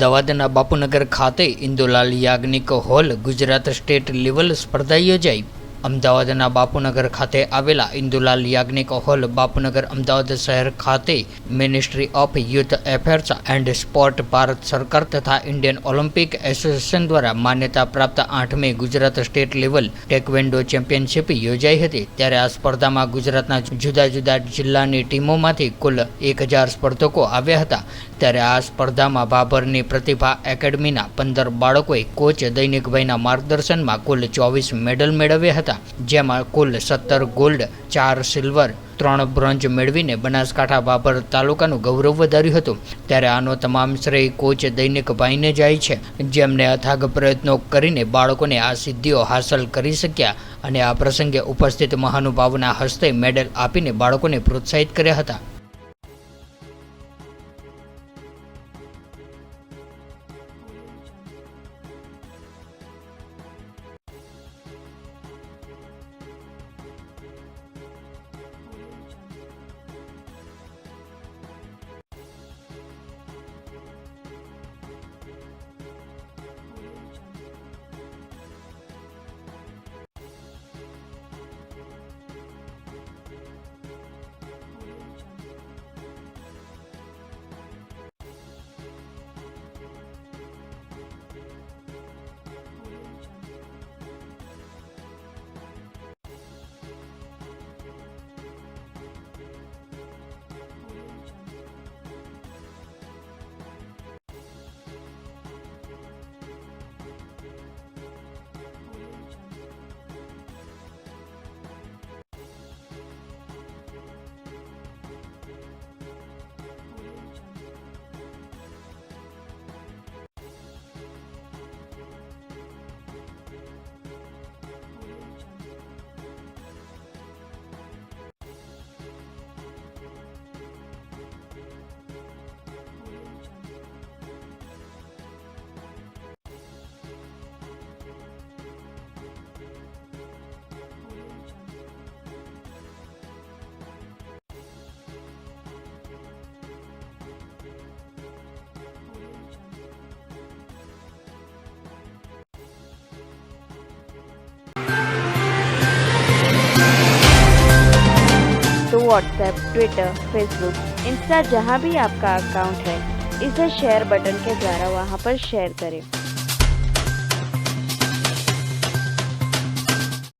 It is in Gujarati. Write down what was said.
અમદાવાદના બાપુનગર ખાતે Indulal Yagnik hall Gujarat state level સ્પર્ધા યોજાઈ। અમદાવાદના બાપુનગર ખાતે આવેલા ઇન્દુલાલ યાજ્ઞિક હોલ બાપુનગર અમદાવાદ શહેર ખાતે ministry of youth affairs and sport, Bharat સરકાર તથા ઇન્ડિયન ઓલિમ્પિક એસોસિએશન દ્વારા માન્યતા પ્રાપ્ત 8મી Gujarat state level taekwondo championship યોજાઈ હતી। ત્યારે આ સ્પર્ધામાં ગુજરાતના જુદા જુદા જિલ્લાની ટીમોમાંથી કુલ 1000 સ્પર્ધકો આવ્યા હતા। ત્યારે આ સ્પર્ધામાં ભાભરની પ્રતિભા એકેડમીના 15 બાળકોએ કોચ દૈનિકભાઈના માર્ગદર્શનમાં કુલ 24 મેડલ મેળવ્યા હતા, જેમાં કુલ 17 ગોલ્ડ, 4 સિલ્વર, 3 બ્રોન્ઝ મેળવીને બનાસકાંઠા ભાભર તાલુકાનું ગૌરવ વધાર્યું હતું। ત્યારે આનો તમામ શ્રેય કોચ દૈનિકભાઈને જાય છે, જેમને અથાગ પ્રયત્નો કરીને બાળકોને આ સિદ્ધિઓ હાંસલ કરી શક્યા અને આ પ્રસંગે ઉપસ્થિત મહાનુભાવોના હસ્તે મેડલ આપીને બાળકોને પ્રોત્સાહિત કર્યા હતા। तो व्हाट्सएप, ट्विटर, फेसबुक, इंस्टा जहाँ भी आपका अकाउंट है, इसे शेयर बटन के द्वारा वहाँ पर शेयर करें।